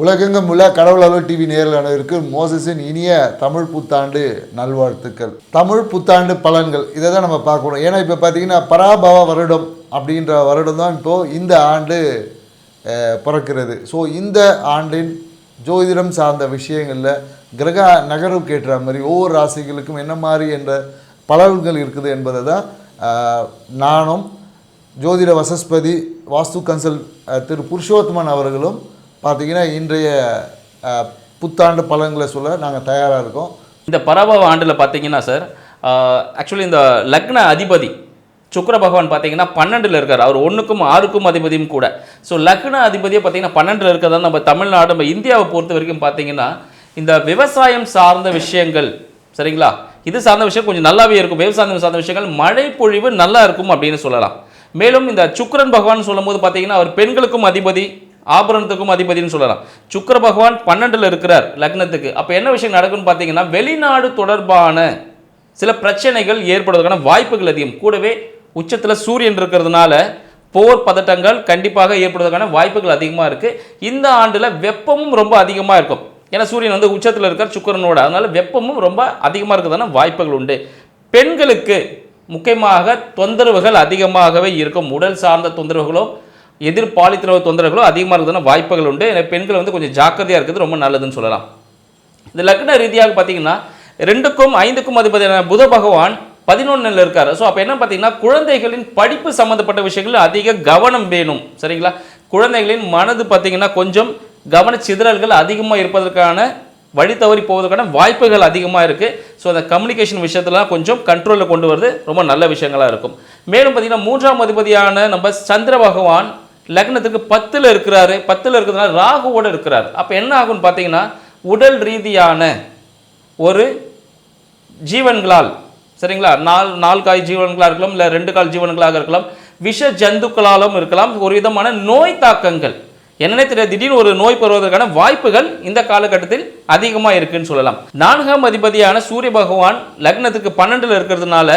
உலகெங்கும் உள்ள கடவுள் அலுவல் டிவி நேயர்களுக்கு மோசஸின் இனிய தமிழ் புத்தாண்டு நல்வாழ்த்துக்கள். தமிழ் புத்தாண்டு பலன்கள் இதை தான் நம்ம பார்க்கணும். ஏன்னா இப்போ பார்த்தீங்கன்னா பராபவ வருடம் அப்படின்ற வருடம் தான் இப்போது இந்த ஆண்டு பிறக்கிறது. ஸோ இந்த ஆண்டின் ஜோதிடம் சார்ந்த விஷயங்களில் கிரக நகர்வுக்கு ஏற்ற மாதிரி ஒவ்வொரு ராசிகளுக்கும் என்ன மாதிரி என்ற பலன்கள் இருக்குது என்பதை தான் நானும் ஜோதிட வசஸ்பதி வாஸ்து கன்சல் திரு புருஷோத்தமன் அவர்களும் பார்த்தீங்கன்னா இன்றைய புத்தாண்டு பலன்களை சொல்ல நாங்கள் தயாராக இருக்கோம். இந்த பராபவ ஆண்டில் பார்த்தீங்கன்னா சார், ஆக்சுவலி இந்த லக்ன அதிபதி சுக்கிர பகவான் பார்த்தீங்கன்னா 12ல் இருக்கார். அவர் 1க்கும் 6க்கும் அதிபதியும் கூட. ஸோ லக்ன அதிபதியை பார்த்தீங்கன்னா 12ல் இருக்கிறதா நம்ம தமிழ்நாடு நம்ம இந்தியாவை பொறுத்த வரைக்கும் பார்த்தீங்கன்னா இந்த விவசாயம் சார்ந்த விஷயங்கள் சரிங்களா, இது சார்ந்த விஷயம் கொஞ்சம் நல்லாவே இருக்கும். விவசாயம் சார்ந்த விஷயங்கள் மழை பொழிவு நல்லா இருக்கும் அப்படின்னு சொல்லலாம். மேலும் இந்த சுக்கிரன் பகவான் சொல்லும் போது பார்த்தீங்கன்னா அவர் பெண்களுக்கும் அதிபதி, ஆபரணத்துக்கும் அதிபதினு சொல்லலாம். சுக்கிர பகவான் 12ல் இருக்கிறார் லக்னத்துக்கு. அப்போ என்ன விஷயம் நடக்கும்னு பார்த்தீங்கன்னா வெளிநாடு தொடர்பான சில பிரச்சனைகள் ஏற்படுவதற்கான வாய்ப்புகள் அதிகம். கூடவே உச்சத்தில் சூரியன் இருக்கிறதுனால போர் பதட்டங்கள் கண்டிப்பாக ஏற்படுவதற்கான வாய்ப்புகள் அதிகமாக இருக்குது. இந்த ஆண்டில் வெப்பமும் ரொம்ப அதிகமாக இருக்கும். ஏன்னா சூரியன் வந்து உச்சத்தில் இருக்கார் சுக்கிரனோட, அதனால வெப்பமும் ரொம்ப அதிகமாக இருக்கிறதான வாய்ப்புகள் உண்டு. பெண்களுக்கு முக்கியமாக தொந்தரவுகள் அதிகமாகவே இருக்கும். உடல் சார்ந்த தொந்தரவுகளோ எதிர்பாலித்திரவு தொந்தரவுகளோ அதிகமாக இருக்கிறதான வாய்ப்புகள் உண்டு. எனவே பெண்கள் வந்து கொஞ்சம் ஜாக்கிரதையாக இருக்கிறது ரொம்ப நல்லதுன்னு சொல்லலாம். இந்த லக்ன ரீதியாக பார்த்தீங்கன்னா 2க்கும் 5க்கும் அதிபதியான புத பகவான் 11ல் இருக்கார். ஸோ அப்போ என்ன பார்த்தீங்கன்னா குழந்தைகளின் படிப்பு சம்மந்தப்பட்ட விஷயங்கள் அதிக கவனம் வேணும் சரிங்களா. குழந்தைகளின் மனது பார்த்தீங்கன்னா கொஞ்சம் கவன சிதறல்கள் அதிகமாக இருப்பதற்கான வழி தவறி போவதற்கான வாய்ப்புகள் அதிகமாக இருக்குது. ஸோ அந்த கம்யூனிகேஷன் விஷயத்துலாம் கொஞ்சம் கண்ட்ரோலில் கொண்டு வரது ரொம்ப நல்ல விஷயங்களாக இருக்கும். மேலும் பார்த்தீங்கன்னா 3ஆம் அதிபதியான நம்ம சந்திர பகவான் லக்னத்துக்கு 10ல் இருக்கிறாரு. 10ல் இருக்கிறதுனால ராகுவோடு இருக்கிறார். அப்போ என்ன ஆகும்னு பார்த்தீங்கன்னா உடல் ரீதியான ஒரு ஜீவன்களால் சரிங்களா, 4 கால் ஜீவன்களாக இருக்கலாம், இல்லை 2 கால் ஜீவன்களாக இருக்கலாம், விஷ ஜந்துக்களாலும் இருக்கலாம், ஒரு விதமான நோய் தாக்கங்கள் என்னன்னே தெரியாது திடீர்னு ஒரு நோய் பெறுவதற்கான வாய்ப்புகள் இந்த காலகட்டத்தில் அதிகமாக இருக்குன்னு சொல்லலாம். 4ஆம் அதிபதியான சூரிய பகவான் லக்னத்துக்கு 12ல் இருக்கிறதுனால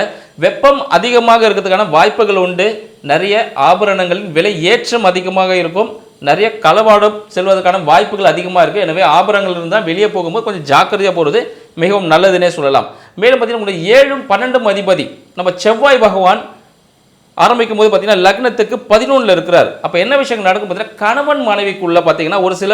வெப்பம் அதிகமாக இருக்கிறதுக்கான வாய்ப்புகள் உண்டு. நிறைய ஆபரணங்களின் விலை ஏற்றம் அதிகமாக இருக்கும். நிறைய களவாடம் செல்வதற்கான வாய்ப்புகள் அதிகமாக இருக்குது. எனவே ஆபரணங்கள் இருந்தால் வெளியே போகும்போது கொஞ்சம் ஜாக்கிரதையாக போகிறது மிகவும் நல்லதுன்னே சொல்லலாம். மேலும் பார்த்தீங்கன்னா உங்களுக்கு 7ம் 12ம் அதிபதி நம்ம செவ்வாய் பகவான் ஆரம்பிக்கும் போது பார்த்தீங்கன்னா லக்னத்துக்கு 11ல் இருக்கிறார். அப்போ என்ன விஷயங்கள் நடக்கும் பார்த்தீங்கன்னா கணவன் மனைவிக்குள்ள பார்த்தீங்கன்னா ஒரு சில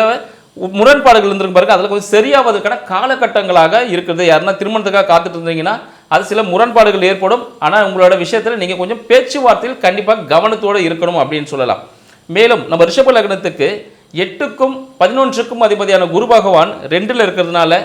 முரண்பாடுகள் இருந்திருக்கு பாருங்க, அதில் கொஞ்சம் சரியாவதற்கான காலகட்டங்களாக இருக்கிறது. யாருன்னா திருமணத்துக்காக காத்துட்டு இருந்தீங்கன்னா அது சில முரண்பாடுகள் ஏற்படும். ஆனால் உங்களோட விஷயத்தில் நீங்கள் கொஞ்சம் பேச்சுவார்த்தையில் கண்டிப்பாக கவனத்தோடு இருக்கணும் அப்படின்னு சொல்லலாம். மேலும் நம்ம ரிஷப லக்னத்துக்கு 8க்கும் 11க்கும் அதிபதியான குரு பகவான் 2ல் இருக்கிறதுனால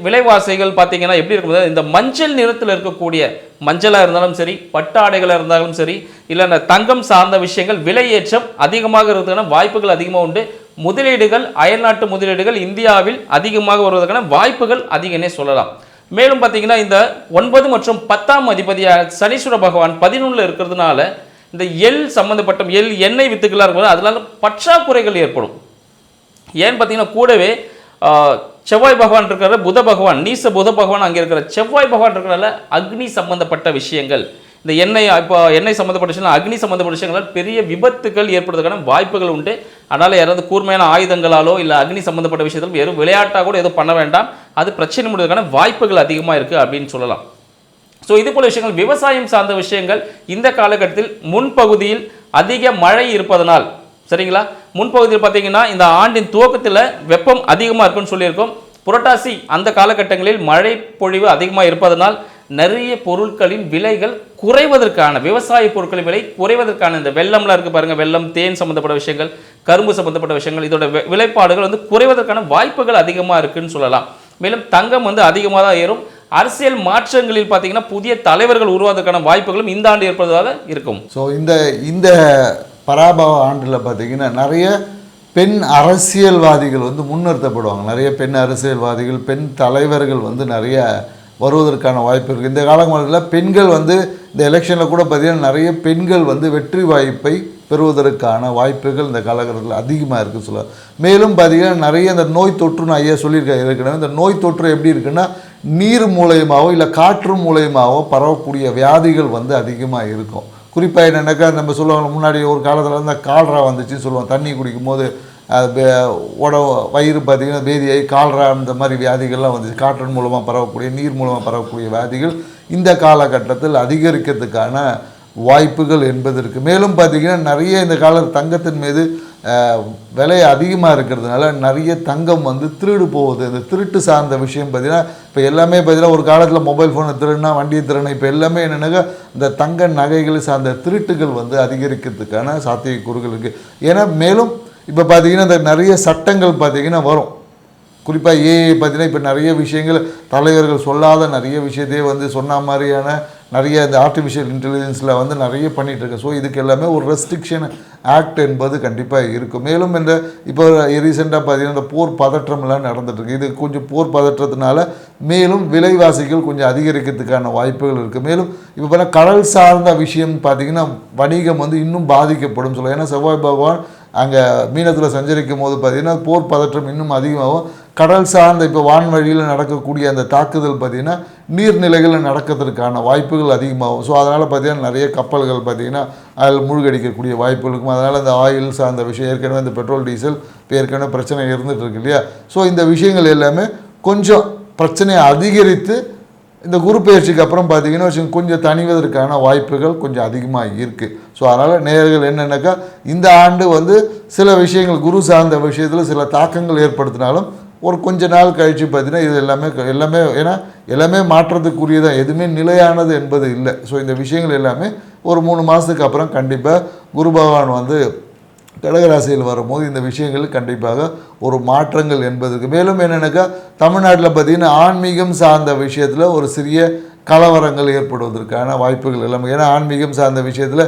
விலைவாசிகள் பார்த்தீங்கன்னா எப்படி இருக்கும், இந்த மஞ்சள் நிறத்தில் இருக்கக்கூடிய மஞ்சளாக இருந்தாலும் சரி, பட்டாடைகளாக இருந்தாலும் சரி, இல்லை தங்கம் சார்ந்த விஷயங்கள் விலையேற்றம் அதிகமாக இருக்கிறதுக்கான வாய்ப்புகள் அதிகமாக உண்டு. முதலீடுகள் அயல்நாட்டு முதலீடுகள் இந்தியாவில் அதிகமாக வருவதற்கான வாய்ப்புகள் அதிகனே சொல்லலாம். மேலும் பார்த்தீங்கன்னா இந்த 9 மற்றும் 10ஆம் அதிபதியாக சனீஸ்வர பகவான் 11ல் இருக்கிறதுனால இந்த சம்பந்தப்பட்ட எண்ணெய் வித்துக்களாக இருக்கும்போது அதனால பற்றாக்குறைகள் ஏற்படும். ஏன்னு பார்த்தீங்கன்னா கூடவே செவ்வாய் பகவான் இருக்கிற புத பகவான் நீச புத பகவான் அங்கே இருக்கிற செவ்வாய் பகவான் இருக்கிறனால அக்னி சம்பந்தப்பட்ட விஷயங்கள், இந்த எண்ணெய் சம்பந்தப்பட்ட விஷயங்கள், அக்னி சம்பந்தப்பட்ட விஷயங்களால் பெரிய விபத்துகள் ஏற்படுவதற்கான வாய்ப்புகள் உண்டு. அதனால் யாராவது கூர்மையான ஆயுதங்களாலோ இல்லை அக்னி சம்பந்தப்பட்ட விஷயத்திலும் வெறும் விளையாட்டாக கூட எதுவும் பண்ண வேண்டாம். அது பிரச்சனை முடிவதற்கான வாய்ப்புகள் அதிகமாக இருக்குது அப்படின்னு சொல்லலாம். ஸோ இது போல விஷயங்கள் விவசாயம் சார்ந்த விஷயங்கள் இந்த காலகட்டத்தில் முன்பகுதியில் அதிக மழை இருப்பதனால் சரிங்களா, முன்பகுதியில் பார்த்தீங்கன்னா இந்த ஆண்டின் துவக்கத்தில் வெப்பம் அதிகமாக இருக்குன்னு சொல்லியிருக்கோம். புரட்டாசி அந்த காலகட்டங்களில் மழை பொழிவு அதிகமாக இருப்பதனால் நிறைய பொருட்களின் விலைகள் குறைவதற்கான, விவசாய பொருட்களின் விலை குறைவதற்கான இந்த வெள்ளம்லாம் இருக்குது பாருங்கள், வெள்ளம், தேன் சம்மந்தப்பட்ட விஷயங்கள், கரும்பு சம்மந்தப்பட்ட விஷயங்கள், இதோட விலைப்பாடுகள் வந்து குறைவதற்கான வாய்ப்புகள் அதிகமாக இருக்குன்னு சொல்லலாம். மேலும் தங்கம் வந்து அதிகமாக தான் ஏறும். அரசியல் மாற்றங்களில் பார்த்தீங்கன்னா புதிய தலைவர்கள் உருவாவதற்கான வாய்ப்புகளும் இந்த ஆண்டு ஏற்படுவதாக இருக்கும். ஸோ இந்த பராபவ ஆண்டில் பார்த்தீங்கன்னா நிறைய பெண் அரசியல்வாதிகள் வந்து முன்னிறுத்தப்படுவாங்க. நிறைய பெண் அரசியல்வாதிகள், பெண் தலைவர்கள் வந்து நிறைய வருவதற்கான வாய்ப்பு இருக்குது. இந்த காலங்களில் பெண்கள் வந்து இந்த எலெக்ஷனில் கூட பார்த்திங்கன்னா நிறைய பெண்கள் வந்து வெற்றி வாய்ப்பை பெறுவதற்கான வாய்ப்புகள் இந்த காலகட்டத்தில் அதிகமாக இருக்குது சொல்ல. மேலும் பார்த்திங்கன்னா நிறைய இந்த நோய் தொற்றுன்னு ஐயா சொல்லியிருக்காங்க ஏற்கனவே. இந்த நோய் தொற்று எப்படி இருக்குன்னா நீர் மூலயமாவோ இல்லை காற்று மூலயமாவோ பரவக்கூடிய வியாதிகள் வந்து அதிகமாக இருக்கும். குறிப்பாக என்னென்னாக்கா நம்ம சொல்லுவாங்க, முன்னாடி ஒரு காலத்தில் இந்த கால்ரா வந்துச்சுன்னு சொல்லுவோம், தண்ணி குடிக்கும் போது வயிறு பார்த்திங்கன்னா பேதியாகி கால்ரா இந்த மாதிரி வியாதிகள்லாம் வந்துச்சு. காற்றின் மூலமாக பரவக்கூடிய நீர் மூலமாக பரவக்கூடிய வியாதிகள் இந்த காலகட்டத்தில் அதிகரிக்கிறதுக்கான வாய்ப்புகள் என்பது இருக்குது. மேலும் பார்த்திங்கன்னா நிறைய இந்த தங்கத்தின் மீது விலை அதிகமாக இருக்கிறதுனால நிறைய தங்கம் வந்து திருடு போகுது. இந்த திருட்டு சார்ந்த விஷயம் பார்த்திங்கன்னா இப்போ எல்லாமே பார்த்திங்கன்னா ஒரு காலத்தில் மொபைல் ஃபோனை திருடுனா வண்டியை திருடணும், இப்போ எல்லாமே என்னென்னாக்கா இந்த தங்க நகைகளை சார்ந்த திருட்டுகள் வந்து அதிகரிக்கிறதுக்கான சாத்தியக்கூறுகள் இருக்குது. ஏன்னா மேலும் இப்போ பார்த்திங்கன்னா இந்த நிறைய சட்டங்கள் பார்த்திங்கன்னா வரும். குறிப்பாக ஏஐ பார்த்திங்கன்னா இப்போ நிறைய விஷயங்கள் தலைவர்கள் சொல்லாத நிறைய விஷயத்தையே வந்து சொன்ன மாதிரியான நிறைய இந்த ஆர்டிஃபிஷியல் இன்டெலிஜென்ஸில் வந்து நிறைய பண்ணிகிட்ருக்கு. ஸோ இதுக்கு எல்லாமே ஒரு ரெஸ்ட்ரிக்ஷன் ஆக்ட் என்பது கண்டிப்பாக இருக்கும். மேலும் இந்த இப்போ ரீசெண்டாக பார்த்திங்கன்னா இந்த போர் பதற்றம்லாம் நடந்துகிட்ருக்கு. இது கொஞ்சம் போர் பதற்றத்தினால மேலும் விலைவாசிகள் கொஞ்சம் அதிகரிக்கிறதுக்கான வாய்ப்புகள் இருக்குது. மேலும் இப்போ பார்த்தா கடல் சார்ந்த விஷயம் பார்த்திங்கன்னா வணிகம் வந்து இன்னும் பாதிக்கப்படும் சொல்லுவோம். ஏன்னா செவ்வாய் பகவான் அங்கே மீனத்தில் சஞ்சரிக்கும் போது பார்த்திங்கன்னா போர் பதற்றம் இன்னும் அதிகமாகும். கடல் சார்ந்த இப்போ வான்வழியில் நடக்கக்கூடிய அந்த தாக்குதல் பார்த்திங்கன்னா நீர்நிலைகளில் நடக்கிறதுக்கான வாய்ப்புகள் அதிகமாகும். ஸோ அதனால் பார்த்திங்கன்னா நிறைய கப்பல்கள் பார்த்திங்கன்னா அதில் மூழ்கடிக்கக்கூடிய வாய்ப்புகள் இருக்கும். அதனால் இந்த ஆயில் சார்ந்த விஷயம் ஏற்கனவே இந்த பெட்ரோல் டீசல் இப்போ ஏற்கனவே பிரச்சனை இருந்துகிட்டு இருக்கு இல்லையா. ஸோ இந்த விஷயங்கள் எல்லாமே கொஞ்சம் பிரச்சனையை அதிகரித்து இந்த குரு பயிற்சிக்கு அப்புறம் பார்த்திங்கன்னா கொஞ்சம் தணிவதற்கான வாய்ப்புகள் கொஞ்சம் அதிகமாக இருக்குது. ஸோ அதனால் நேயர்கள் என்னென்னாக்கா இந்த ஆண்டு வந்து சில விஷயங்கள் குரு சார்ந்த விஷயத்தில் சில தாக்கங்கள் ஏற்படுத்தினாலும் ஒரு கொஞ்ச நாள் கழித்து பார்த்திங்கன்னா இது எல்லாமே ஏன்னா எல்லாமே மாற்றத்துக்குரியதான், எதுவுமே நிலையானது என்பது இல்லை. ஸோ இந்த விஷயங்கள் எல்லாமே ஒரு 3 மாதத்துக்கு அப்புறம் கண்டிப்பாக குரு பகவான் வந்து கடகராசியில் வரும்போது இந்த விஷயங்கள் கண்டிப்பாக ஒரு மாற்றங்கள் என்பதுக்கு. மேலும் என்னென்னாக்கா தமிழ்நாட்டில் பார்த்திங்கன்னா ஆன்மீகம் சார்ந்த விஷயத்தில் ஒரு சிறிய கலவரங்கள் ஏற்படுவதற்கான வாய்ப்புகள் எல்லாமே. ஏன்னா ஆன்மீகம் சார்ந்த விஷயத்தில்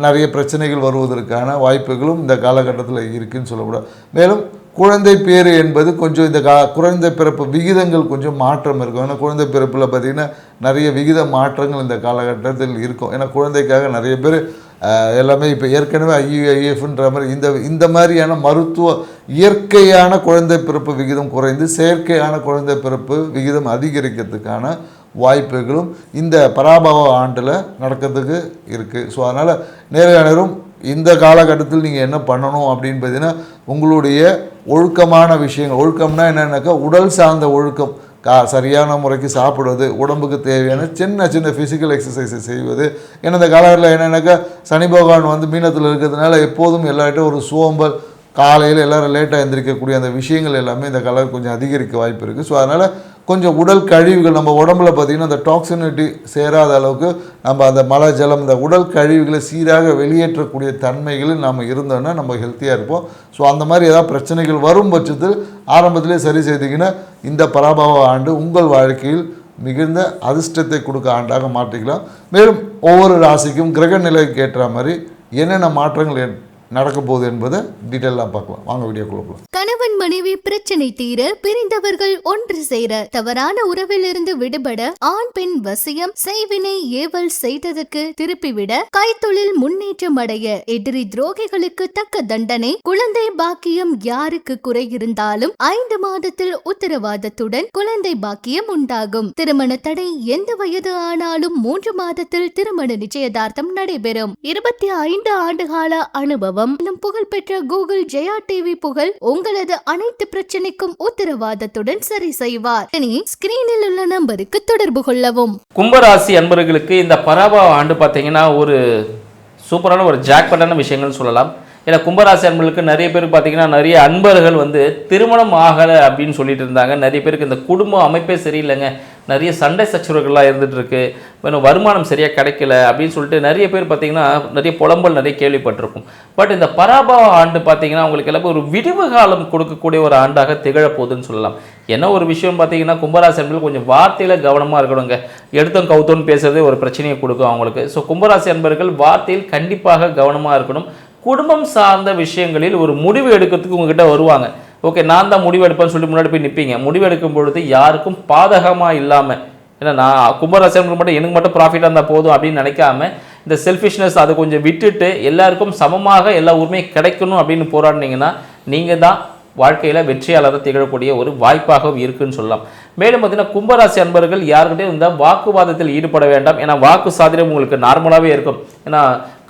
நிறைய பிரச்சனைகள் வருவதற்கான வாய்ப்புகளும் இந்த காலகட்டத்தில் இருக்குதுன்னு சொல்லக்கூடாது. மேலும் குழந்தை பேர் என்பது கொஞ்சம் இந்த குழந்தை பிறப்பு விகிதங்கள் கொஞ்சம் மாற்றம் இருக்கும். ஏன்னா குழந்தை பிறப்பில் பார்த்திங்கன்னா நிறைய விகித மாற்றங்கள் இந்த காலகட்டத்தில் இருக்கும். ஏன்னா குழந்தைக்காக நிறைய பேர் எல்லாமே இப்போ ஏற்கனவே ஐஎஃப்ன்ற மாதிரி இந்த மாதிரியான மருத்துவ இயற்கையான குழந்தை பிறப்பு விகிதம் குறைந்து செயற்கையான குழந்தை பிறப்பு விகிதம் அதிகரிக்கிறதுக்கான வாய்ப்புகளும் இந்த பராபவ ஆண்டில் நடக்கிறதுக்கு இருக்குது. ஸோ அதனால் நேரம் இந்த காலகட்டத்தில் நீங்கள் என்ன பண்ணணும் அப்படின்னு பார்த்தீங்கன்னா உங்களுடைய ஒழுக்கமான விஷயங்கள், ஒழுக்கம்னா என்னென்னாக்கா உடல் சார்ந்த ஒழுக்கம், சரியான முறைக்கு சாப்பிடுவது, உடம்புக்கு தேவையான சின்ன சின்ன ஃபிசிக்கல் எக்ஸசைஸை செய்வது. ஏன்னா இந்த காலகட்டத்தில் என்னென்னாக்கா சனி பகவான் வந்து மீனத்தில் இருக்கிறதுனால எப்போதும் எல்லார்ட்டும் ஒரு சோம்பல், காலையில் எல்லோரும் லேட்டாக எழுந்திரிக்கக்கூடிய அந்த விஷயங்கள் எல்லாமே இந்த கலர் கொஞ்சம் அதிகரிக்க வாய்ப்பு இருக்குது. ஸோ அதனால் கொஞ்சம் உடல் கழிவுகள் நம்ம உடம்புல பார்த்திங்கன்னா அந்த டாக்ஸினிட்டி சேராத அளவுக்கு நம்ம அந்த மலை ஜலம் இந்த உடல் கழிவுகளை சீராக வெளியேற்றக்கூடிய தன்மைகளில் நம்ம இருந்தோன்னா நம்ம ஹெல்த்தியாக இருப்போம். ஸோ அந்த மாதிரி ஏதாவது பிரச்சனைகள் வரும் பட்சத்தில் ஆரம்பத்திலே சரி செய்திங்கன்னா இந்த பராபவ ஆண்டு உங்கள் வாழ்க்கையில் மிகுந்த அதிர்ஷ்டத்தை கொடுக்க ஆண்டாக மாற்றிக்கலாம். மேலும் ஒவ்வொரு ராசிக்கும் கிரக நிலைக்கு ஏற்ற மாதிரி என்னென்ன மாற்றங்கள் நடக்க போகுது என்பதை டீட்டெயிலாக பார்க்கலாம். வாங்க வீடியோக்குள்ள போகலாம். கணவன் மனைவி பிரச்சனை தீர, பிரிந்தவர்கள் ஒன்று சேர, தவறான உறவிலிருந்து விடுபட, ஆண் பெண் வசியம், செய்வினை ஏவல் செய்ததுக்கு திருப்பிவிட, கைத்தொழில் முன்னேற்றம் அடைய, எதிரி துரோகிகளுக்கு தக்க தண்டனை, குழந்தை பாக்கியம் யாருக்கு குறை இருந்தாலும் 5 மாதத்தில் உத்தரவாதத்துடன் குழந்தை பாக்கியம் உண்டாகும். திருமண தடை எந்த வயது ஆனாலும் 3 மாதத்தில் திருமண நிச்சயதார்த்தம் நடைபெறும். 25 ஆண்டுகால அனுபவம், புகழ்பெற்ற கூகுள் ஜெயா டிவி புகழ் உங்களது அனைத்து பிரச்சனைக்கும் உத்தரவாதத்துடன் சரி செய்வார். ஸ்கிரீனில் உள்ள நம்பருக்கு தொடர்பு கொள்ளவும். கும்பராசி அன்பர்களுக்கு இந்த பராபவ ஆண்டு பார்த்தீங்கன்னா ஒரு சூப்பரான ஒரு ஜாக்பாட்டான விஷயங்கள் சொல்லலாம். ஏன்னா கும்பராசி அன்பர்களுக்கு நிறைய பேருக்கு பார்த்தீங்கன்னா நிறைய அன்பர்கள் வந்து திருமணம் ஆகலை அப்படின்னு சொல்லிட்டு இருந்தாங்க. நிறைய பேருக்கு இந்த குடும்ப அமைப்பே சரியில்லைங்க, நிறைய சண்டை சச்சரவுகள்லாம் இருந்துகிட்டு இருக்கு, வருமானம் சரியாக கிடைக்கல அப்படின்னு சொல்லிட்டு நிறைய பேர் பார்த்தீங்கன்னா நிறைய புலம்பல் நிறைய கேள்விப்பட்டிருக்கும். பட் இந்த பராபவ ஆண்டு பார்த்தீங்கன்னா அவங்களுக்கு எல்லாமே ஒரு விடிவு காலம் கொடுக்கக்கூடிய ஒரு ஆண்டாக திகழப்போகுதுன்னு சொல்லலாம். என்ன ஒரு விஷயம் பார்த்தீங்கன்னா கும்பராசி அன்பர்கள் கொஞ்சம் வார்த்தையில் கவனமாக இருக்கணுங்க. எடுத்தோம் கவுத்தோன்னு பேசுறதே ஒரு பிரச்சனையை கொடுக்கும் அவங்களுக்கு. ஸோ கும்பராசி அன்பர்கள் வார்த்தையில் கண்டிப்பாக கவனமாக இருக்கணும். குடும்பம் சார்ந்த விஷயங்களில் ஒரு முடிவு எடுக்கிறதுக்கு உங்ககிட்ட வருவாங்க. ஓகே, நான் தான் முடிவு எடுப்பேன்னு சொல்லி முன்னாடி போய் நிற்பீங்க. முடிவு எடுக்கும் பொழுது யாருக்கும் பாதகமாக இல்லாமல், ஏன்னா நான் கும்பராசி மட்டும் எனக்கு மட்டும் ப்ராஃபிட்டாக இருந்தால் போதும் அப்படின்னு நினைக்காம இந்த செல்ஃபிஷ்னஸ் அதை கொஞ்சம் விட்டுட்டு எல்லாருக்கும் சமமாக எல்லா உரிமையும் கிடைக்கணும் அப்படின்னு போராடினீங்கன்னா நீங்கள் தான் வாழ்க்கையில் வெற்றியாளராக திகழக்கூடிய ஒரு வாய்ப்பாகவும் இருக்குன்னு சொல்லலாம். மேலும் பார்த்தீங்கன்னா கும்பராசி அன்பர்கள் யாருக்கிட்டே இருந்தால் வாக்குவாதத்தில் ஈடுபட வேண்டாம். ஏன்னா வாக்கு சாதிரம் உங்களுக்கு நார்மலாகவே இருக்கும். ஏன்னா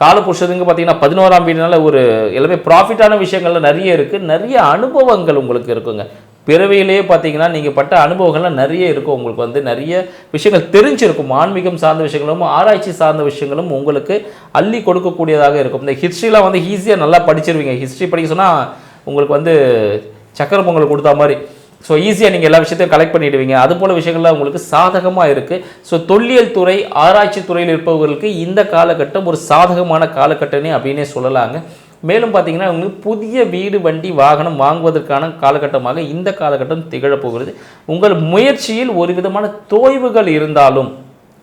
காலபுருஷனுக்கு பார்த்தீங்கன்னா 11ஆம் வீடுனால ஒரு எல்லாமே ப்ராஃபிட்டான விஷயங்கள்ல நிறைய இருக்குது, நிறைய அனுபவங்கள் உங்களுக்கு இருக்குங்க. பிறவியிலேயே பார்த்தீங்கன்னா நீங்கள் பட்ட அனுபவங்கள்லாம் நிறைய இருக்கும். உங்களுக்கு வந்து நிறைய விஷயங்கள் தெரிஞ்சிருக்கும். ஆன்மீகம் சார்ந்த விஷயங்களும் ஆராய்ச்சி சார்ந்த விஷயங்களும் உங்களுக்கு அள்ளி கொடுக்கக்கூடியதாக இருக்கும். இந்த ஹிஸ்ட்ரிலாம் வந்து ஈஸியாக நல்லா படிச்சிருவீங்க. ஹிஸ்ட்ரி படிக்க சொன்னால் உங்களுக்கு வந்து சக்கரை பொங்கல் கொடுத்தா மாதிரி. ஸோ ஈஸியாக நீங்கள் எல்லா விஷயத்தையும் கலெக்ட் பண்ணிவிடுவீங்க. அது போல் விஷயங்கள்லாம் உங்களுக்கு சாதகமாக இருக்குது. ஸோ தொல்லியல் துறை ஆராய்ச்சி துறையில் இருப்பவர்களுக்கு இந்த காலகட்டம் ஒரு சாதகமான காலகட்டமே அப்படின்னே சொல்லலாங்க. மேலும் பார்த்தீங்கன்னா உங்களுக்கு புதிய வீடு வண்டி வாகனம் வாங்குவதற்கான காலகட்டமாக இந்த காலகட்டம் திகழப்போகிறது. உங்கள் முயற்சியில் ஒரு விதமான தோய்வுகள் இருந்தாலும்,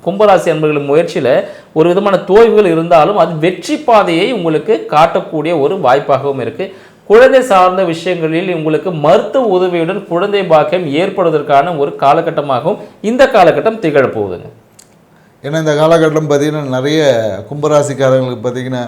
கும்பராசி அன்பர்களின் முயற்சியில் ஒரு விதமான தோய்வுகள் இருந்தாலும் அது வெற்றி பாதையை உங்களுக்கு காட்டக்கூடிய ஒரு வாய்ப்பாகவும் இருக்குது. குழந்தை சார்ந்த விஷயங்களில் உங்களுக்கு மருத்துவ உதவியுடன் குழந்தை பாக்கியம் ஏற்படுவதற்கான ஒரு காலகட்டமாகவும் இந்த காலகட்டம் திகழப்போகுதுங்க. ஏன்னா இந்த காலகட்டம் பார்த்திங்கன்னா நிறைய கும்பராசிக்காரங்களுக்கு பார்த்திங்கன்னா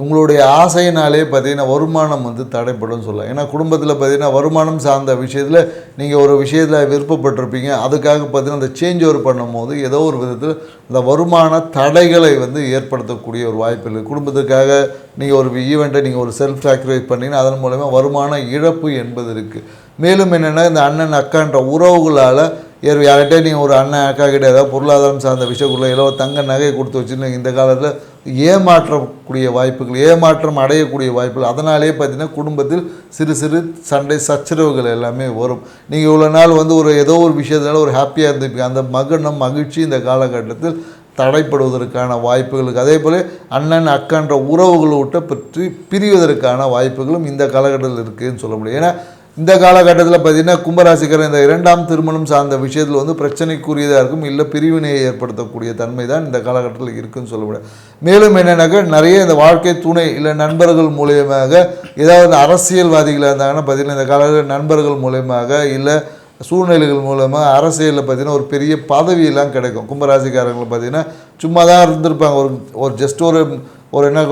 உங்களுடைய ஆசையினாலே பார்த்திங்கன்னா வருமானம் வந்து தடைப்படும் சொல்லலாம். ஏன்னா குடும்பத்தில் பார்த்திங்கன்னா வருமானம் சார்ந்த விஷயத்தில் நீங்கள் ஒரு விஷயத்தில் விருப்பப்பட்டிருப்பீங்க. அதுக்காக பார்த்திங்கன்னா அந்த சேஞ்ச் ஓவர் பண்ணும் போது ஏதோ ஒரு விதத்தில் அந்த வருமான தடைகளை வந்து ஏற்படுத்தக்கூடிய ஒரு வாய்ப்பு இருக்குது. குடும்பத்துக்காக நீங்கள் ஒரு ஈவெண்ட்டை நீங்கள் ஒரு செல்ஃப் சாக்ரிஃபைஸ் பண்ணிங்கன்னா அதன் மூலமா வருமான இழப்பு என்பது இருக்குது. மேலும் என்னென்னா இந்த அண்ணன் அக்கான்ற உறவுகளால் யார்கிட்டே நீங்கள் ஒரு அண்ணன் அக்கா கிட்ட ஏதாவது பொருளாதாரம் சார்ந்த விஷயக்குள்ளே ஏதோ தங்க நகையை கொடுத்து வச்சுன்னு இந்த காலத்தில் ஏமாற்றக்கூடிய வாய்ப்புகள், ஏமாற்றம் அடையக்கூடிய வாய்ப்புகள், அதனாலே பார்த்திங்கன்னா குடும்பத்தில் சிறு சிறு சண்டை சச்சரவுகள் எல்லாமே வரும். நீங்கள் இவ்வளோ நாள் வந்து ஒரு ஏதோ ஒரு விஷயத்தினால ஒரு ஹாப்பியாக இருந்துப்பீங்க. அந்த மகிழ்ச்சி இந்த காலகட்டத்தில் தடைப்படுவதற்கான வாய்ப்புகள் இருக்குது. அதே போல் அண்ணன் அக்கான்ற உறவுகளை விட்டு பற்றி பிரிவதற்கான வாய்ப்புகளும் இந்த காலகட்டத்தில் இருக்குதுன்னு சொல்ல முடியும். ஏன்னா இந்த காலகட்டத்தில் பார்த்திங்கன்னா கும்பராசிக்காரர் இந்த 2ஆம் திருமணம் சார்ந்த விஷயத்தில் வந்து பிரச்சனைக்குரியதாக இருக்கும், இல்லை பிரிவினையை ஏற்படுத்தக்கூடிய தன்மை தான் இந்த காலகட்டத்தில் இருக்குதுன்னு சொல்ல முடியாது. மேலும் என்னென்னாக்கா நிறைய இந்த வாழ்க்கை துணை இல்லை நண்பர்கள் மூலியமாக ஏதாவது அரசியல்வாதிகளாக இருந்தாங்கன்னா பார்த்திங்கன்னா இந்த காலகட்டத்தில் நண்பர்கள் மூலியமாக இல்லை சூழ்நிலைகள் மூலமாக அரசியலில் பார்த்திங்கன்னா ஒரு பெரிய பதவியெல்லாம் கிடைக்கும். கும்பராசிக்காரர்கள் பார்த்திங்கன்னா சும்மா தான் இருந்திருப்பாங்க. ஒரு ஜஸ்ட்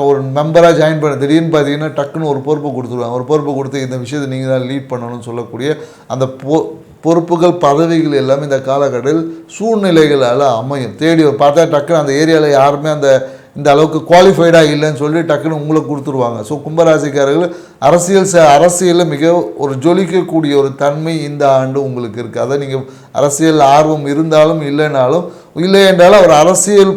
ஒரு மெம்பராக ஜாயின் பண்ண திடீர்னு பார்த்தீங்கன்னா டக்குன்னு ஒரு பொறுப்பு கொடுத்துருவாங்க. ஒரு பொறுப்பு கொடுத்து இந்த விஷயத்தை நீங்கள் தான் லீட் பண்ணணும்னு சொல்லக்கூடிய அந்த பொறுப்புகள் பதவிகள் எல்லாமே இந்த காலகட்டத்தில் சூழ்நிலைகளால் அமையும். தேடி பார்த்தா டக்குன்னு அந்த ஏரியாவில் யாருமே இந்த அளவுக்கு குவாலிஃபைடாக இல்லைன்னு சொல்லி டக்குன்னு உங்களுக்கு கொடுத்துருவாங்க. ஸோ கும்பராசிக்காரர்கள் அரசியலில் மிக ஒரு ஜொலிக்கக்கூடிய ஒரு தன்மை இந்த ஆண்டு உங்களுக்கு இருக்குது. அதை நீங்கள் அரசியல் ஆர்வம் இருந்தாலும் இல்லை என்றாலும் ஒரு அரசியல்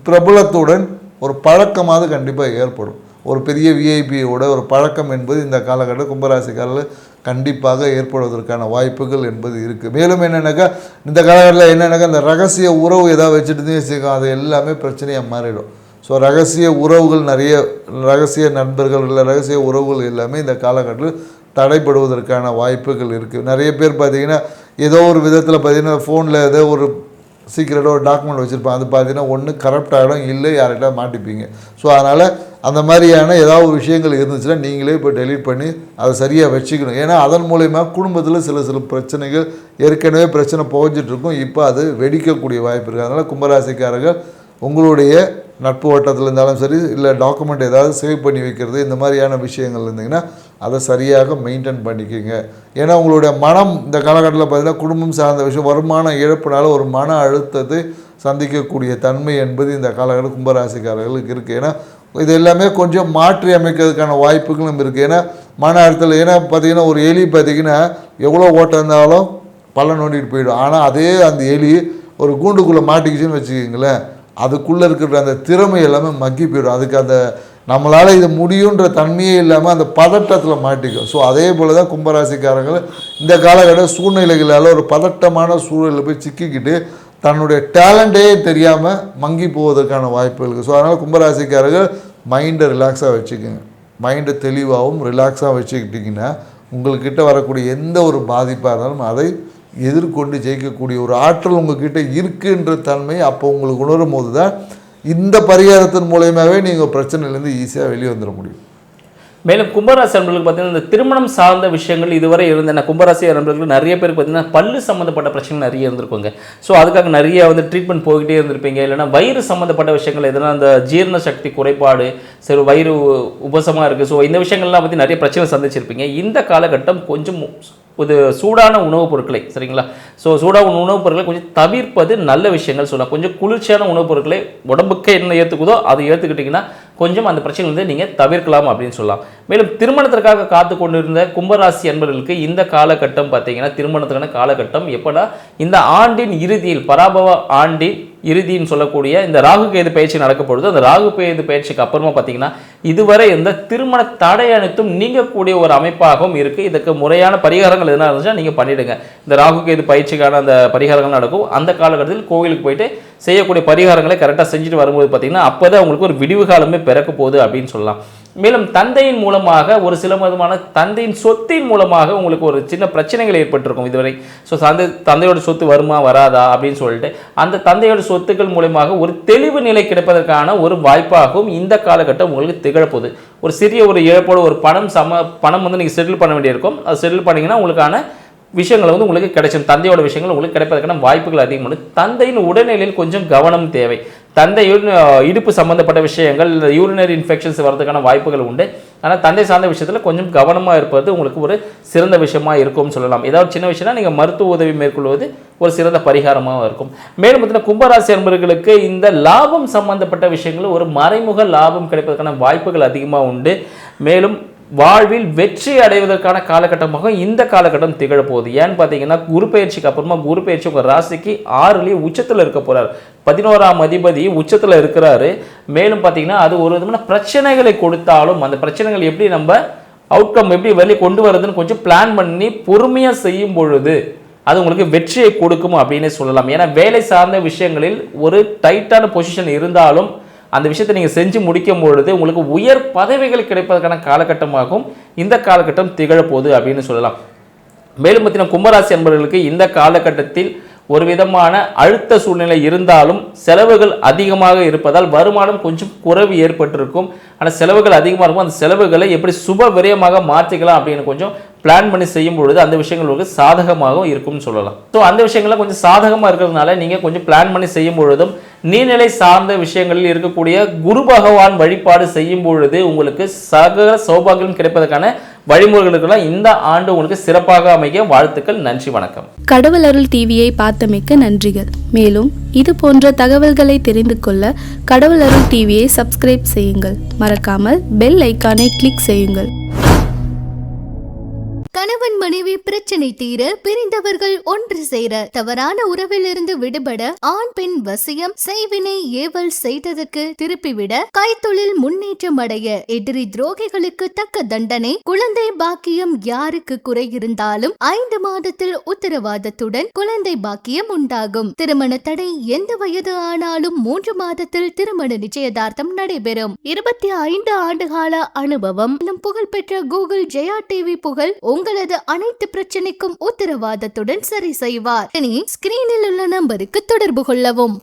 பிரபலத்துடன் ஒரு பழக்கமாவது கண்டிப்பாக ஏற்படும். ஒரு பெரிய விஐபியோட ஒரு பழக்கம் என்பது இந்த காலகட்டம் கும்பராசிக்காரர்கள் கண்டிப்பாக ஏற்படுவதற்கான வாய்ப்புகள் என்பது இருக்குது. மேலும் என்னென்னாக்கா இந்த காலகட்டத்தில் என்னென்னாக்கா இந்த ரகசிய உறவு ஏதாவது வச்சுட்டு வச்சுக்கோ அது எல்லாமே பிரச்சனையாக மாறிடும். ஸோ ரகசிய உறவுகள் நிறைய ரகசிய நண்பர்கள் இல்லை ரகசிய உறவுகள் எல்லாமே இந்த காலகட்டத்தில் தடைப்படுவதற்கான வாய்ப்புகள் இருக்குது. நிறைய பேர் பார்த்திங்கன்னா ஏதோ ஒரு விதத்தில் பார்த்திங்கன்னா ஃபோனில் ஏதோ ஒரு சீக்கிரட்டாக ஒரு டாக்குமெண்ட் வச்சுருப்பாங்க. அது பார்த்தீங்கன்னா ஒன்று கரப்ட் ஆகிடும், இல்லை யார்கிட்ட மாட்டிப்பீங்க. ஸோ அதனால் அந்த மாதிரியான ஏதாவது ஒரு விஷயங்கள் இருந்துச்சுன்னா நீங்களே இப்போ டெலீட் பண்ணி அதை சரியாக வச்சுக்கணும். ஏன்னா அதன் மூலயமா குடும்பத்தில் சில பிரச்சனைகள் ஏற்கனவே பிரச்சனை புகஞ்சிட்ருக்கும், இப்போ அது வெடிக்கக்கூடிய வாய்ப்பு இருக்குது. அதனால் கும்பராசிக்காரர்கள் உங்களுடைய நட்பு வட்டத்தில் இருந்தாலும் சரி இல்லை டாக்குமெண்ட் ஏதாவது சேவ் பண்ணி வைக்கிறது இந்த மாதிரியான விஷயங்கள் இருந்தீங்கன்னா அதை சரியாக மெயின்டைன் பண்ணிக்கோங்க. ஏன்னா உங்களுடைய மனம் இந்த காலகட்டத்தில் பார்த்திங்கன்னா குடும்பம் சார்ந்த விஷயம் வருமான இழப்பினால ஒரு மன அழுத்தத்தை சந்திக்கக்கூடிய தன்மை என்பது இந்த காலகட்டம் கும்பராசிக்காரர்களுக்கு இருக்குது. ஏன்னா இது எல்லாமே கொஞ்சம் மாற்றி அமைக்கிறதுக்கான வாய்ப்புகளும் இருக்குது. ஏன்னா மன அழுத்தத்தில் ஏன்னா பார்த்திங்கன்னா ஒரு எலி பார்த்திங்கன்னா எவ்வளோ ஓட்டம் இருந்தாலும் பள்ளம் நோண்டிட்டு போயிடும். ஆனால் அதே அந்த எலி ஒரு கூண்டுக்குள்ளே மாட்டிக்கிச்சுன்னு வச்சுக்கிங்களேன், அதுக்குள்ளே இருக்கிற அந்த திறமை எல்லாமே மக்கி போயிடும். அதுக்கு அந்த நம்மளால் இது முடியுன்ற தன்மையே இல்லாமல் அந்த பதட்டத்தில் மாட்டிக்கும். ஸோ அதே போல் தான் கும்பராசிக்காரர்கள் இந்த காலகட்ட சூழ்நிலைகளால் ஒரு பதட்டமான சூழலில் போய் சிக்கிக்கிட்டு தன்னுடைய டேலண்ட்டே தெரியாமல் மங்கி போவதற்கான வாய்ப்பு இருக்குது. ஸோ அதனால் கும்பராசிக்காரர்கள் மைண்டை ரிலாக்ஸாக வச்சுக்கோங்க. மைண்டை தெளிவாகவும் ரிலாக்ஸாக வச்சுக்கிட்டிங்கன்னா உங்கள்கிட்ட வரக்கூடிய எந்த ஒரு பாதிப்பாக இருந்தாலும் அதை எதிர்கொண்டு ஜெயிக்கக்கூடிய ஒரு ஆற்றல் உங்கள்கிட்ட இருக்குன்ற தன்மை அப்போ உங்களுக்கு உணரும் போது தான் இந்த பரிகாரத்தின் மூலயமாவே நீங்கள் பிரச்சனையிலேருந்து ஈஸியாக வெளியே வந்துட முடியும். மேலும் கும்பராசி நண்பர்களுக்கு பார்த்தீங்கன்னா இந்த திருமணம் சார்ந்த விஷயங்கள் இதுவரை இருந்தன கும்பராசி நண்பர்களுக்கு நிறைய பேருக்கு பார்த்தீங்கன்னா பல்லு சம்மந்தப்பட்ட பிரச்சனைகள் நிறைய இருந்திருக்குங்க. ஸோ அதுக்காக நிறைய ட்ரீட்மெண்ட் போய்கிட்டே இருந்திருப்பீங்க. இல்லைனா வயிறு சம்மந்தப்பட்ட விஷயங்கள் எதனா அந்த ஜீரண சக்தி குறைபாடு, சரி வயிறு உபசமாக இருக்குது. ஸோ இந்த விஷயங்கள்லாம் பற்றி நிறைய பிரச்சனை சந்திச்சிருப்பீங்க. இந்த காலகட்டம் கொஞ்சம் ஒரு சூடான உணவுப் பொருட்களை சரிங்களா, ஸோ சூடான உணவுப் பொருட்களை கொஞ்சம் தவிர்ப்பது நல்ல விஷயங்கள் சொல்லலாம். கொஞ்சம் குளிர்ச்சியான உணவுப் பொருட்களை உடம்புக்கு என்ன ஏற்றுக்குதோ அதை ஏற்றுக்கிட்டிங்கன்னா கொஞ்சம் அந்த பிரச்சனை வந்து நீங்கள் தவிர்க்கலாம் அப்படின்னு சொல்லலாம். மேலும் திருமணத்திற்காக காத்து கொண்டிருந்த கும்பராசி அன்பர்களுக்கு இந்த காலகட்டம் பார்த்தீங்கன்னா திருமணத்துக்கான காலகட்டம் எப்படா இந்த ஆண்டின் இறுதியில் பராபவ ஆண்டின் இறுதின்னு சொல்லக்கூடிய இந்த ராகு கேது பயிற்சி நடக்க பொழுது அந்த ராகு கேது பயிற்சிக்கு அப்புறமா பார்த்தீங்கன்னா இதுவரை இந்த திருமண தடை அனைத்தும் நீங்கக்கூடிய ஒரு அமைப்பாகவும் இருக்குது. இதுக்கு முறையான பரிகாரங்கள் எதுனா இருந்துச்சுன்னா நீங்கள் பண்ணிவிடுங்க. இந்த ராகு கேது பயிற்சிக்கான அந்த பரிகாரங்கள் நடக்கும். அந்த காலகட்டத்தில் கோவிலுக்கு போயிட்டு செய்யக்கூடிய பரிகாரங்களை கரெக்டாக செஞ்சுட்டு வரும்போது பார்த்தீங்கன்னா அப்போ தான் உங்களுக்கு ஒரு விடிவு காலமே பிறக்க போகுது அப்படின்னு சொல்லலாம். மேலும் தந்தையின் மூலமாக ஒரு சில விதமான தந்தையின் சொத்தின் மூலமாக உங்களுக்கு ஒரு சின்ன பிரச்சனைகள் ஏற்பட்டிருக்கும் இதுவரை. ஸோ தந்தையோட சொத்து வருமா வராதா அப்படின்னு சொல்லிட்டு அந்த தந்தையோட சொத்துக்கள் மூலமாக ஒரு தெளிவு நிலை கிடைப்பதற்கான ஒரு வாய்ப்பாகவும் இந்த காலகட்டம் உங்களுக்கு திகழப்போகுது. ஒரு சிறிய ஒரு இழப்போட ஒரு பணம் வந்து நீங்கள் செட்டில் பண்ண வேண்டியிருக்கும். அது செட்டில் பண்ணிங்கன்னா உங்களுக்கான விஷயங்கள் வந்து உங்களுக்கு கிடைக்கும். தந்தையோட விஷயங்கள் உங்களுக்கு கிடைப்பதற்கான வாய்ப்புகள் அதிகமாக. தந்தையின் உடல்நிலையில் கொஞ்சம் கவனம் தேவை. தந்தையின் இடுப்பு சம்பந்தப்பட்ட விஷயங்கள் யூரினரி இன்ஃபெக்ஷன்ஸ் வரதுக்கான வாய்ப்புகள் உண்டு. ஆனால் தந்தை சார்ந்த விஷயத்தில் கொஞ்சம் கவனமாக இருப்பது உங்களுக்கு ஒரு சிறந்த விஷயமா இருக்கும்னு சொல்லலாம். ஏதாவது சின்ன விஷயம்னா நீங்கள் மருத்துவ உதவி மேற்கொள்வது ஒரு சிறந்த பரிகாரமாக இருக்கும். மேலும் பார்த்தீங்கன்னா கும்பராசி அன்பர்களுக்கு இந்த லாபம் சம்பந்தப்பட்ட விஷயங்கள் ஒரு மறைமுக லாபம் கிடைப்பதற்கான வாய்ப்புகள் அதிகமாக உண்டு. மேலும் வாழ்வில் வெற்றி அடைவதற்கான காலகட்டமாக இந்த காலகட்டம் திகழப்போகுது. ஏன்னு பார்த்தீங்கன்னா குரு பயிற்சிக்கு அப்புறமா குரு பயிற்சி உங்கள் ராசிக்கு 6லேயே உச்சத்தில் இருக்க போகிறார். 11ஆம் அதிபதி உச்சத்தில் இருக்கிறாரு. மேலும் பார்த்தீங்கன்னா அது ஒரு விதமான பிரச்சனைகளை கொடுத்தாலும் அந்த பிரச்சனைகள் எப்படி நம்ம அவுட்கம் எப்படி வெளியே கொண்டு வரதுன்னு கொஞ்சம் பிளான் பண்ணி பொறுமையாக செய்யும் பொழுது அது உங்களுக்கு வெற்றியை கொடுக்கும் அப்படின்னே சொல்லலாம். ஏன்னா வேலை சார்ந்த விஷயங்களில் ஒரு டைட்டான பொசிஷன் இருந்தாலும் அந்த விஷயத்தை நீங்கள் செஞ்சு முடிக்கும் பொழுது உங்களுக்கு உயர் பதவிகள் கிடைப்பதற்கான காலகட்டமாகவும் இந்த காலகட்டம் திகழப்போகுது அப்படின்னு சொல்லலாம். மேலும் பார்த்தீங்கன்னா கும்பராசி அன்பர்களுக்கு இந்த காலகட்டத்தில் ஒரு விதமான அழுத்த சூழ்நிலை இருந்தாலும் செலவுகள் அதிகமாக இருப்பதால் வருமானம் கொஞ்சம் குறைவு ஏற்பட்டிருக்கும். ஆனால் செலவுகள் அதிகமாக இருக்கும். அந்த செலவுகளை எப்படி சுப விரயமாக மாற்றிக்கலாம் அப்படின்னு கொஞ்சம் பிளான் பண்ணி செய்யும் பொழுது அந்த விஷயங்கள் உங்களுக்கு சாதகமாகவும் இருக்கும்னு சொல்லலாம். ஸோ அந்த விஷயங்கள்லாம் கொஞ்சம் சாதகமாக இருக்கிறதுனால நீங்கள் கொஞ்சம் பிளான் பண்ணி செய்யும் பொழுதும் நீர்நிலை சார்ந்த விஷயங்களில் இருக்கக்கூடிய குரு பகவான் வழிபாடு செய்யும் பொழுது உங்களுக்கு சகல சௌபாகியம் கிடைப்பதற்கான வழிமுறைகளுக்கெல்லாம் இந்த ஆண்டு உங்களுக்கு சிறப்பாக அமைக்க வாழ்த்துக்கள். நன்றி, வணக்கம். கடவுள் அருள் டிவியை பார்த்தமைக்க நன்றிகள். மேலும் இது போன்ற தகவல்களை தெரிந்து கொள்ள கடவுள் அருள் டிவியை சப்ஸ்கிரைப் செய்யுங்கள். மறக்காமல் பெல் ஐக்கானை கிளிக் செய்யுங்கள். கணவன் மனைவி பிரச்சனை தீர பிரிந்தவர்கள் ஒன்று சேர தவறான உறவிலிருந்து விடுபட ஆண் பெண் வசியம் செய்வினை ஏவல் செய்ததற்கு திருப்பிவிட கைத்தொழில் முன்னேற்றம் அடைய எதிரி துரோகிகளுக்கு தக்க தண்டனை குழந்தை பாக்கியம் யாருக்கு குறை இருந்தாலும் 5 மாதத்தில் உத்தரவாதத்துடன் குழந்தை பாக்கியம் உண்டாகும். திருமண தடை எந்த வயது ஆனாலும் 3 மாதத்தில் திருமண நிச்சயதார்த்தம் நடைபெறும். 25 ஆண்டுகால அனுபவம் புகழ்பெற்ற கூகுள் ஜெயா டிவி புகழ் உங்களது அனைத்து பிரச்சனைக்கும் உத்தரவாதத்துடன் சரி செய்வார். ஸ்கிரீனில் உள்ள நம்பருக்கு தொடர்பு கொள்ளவும்.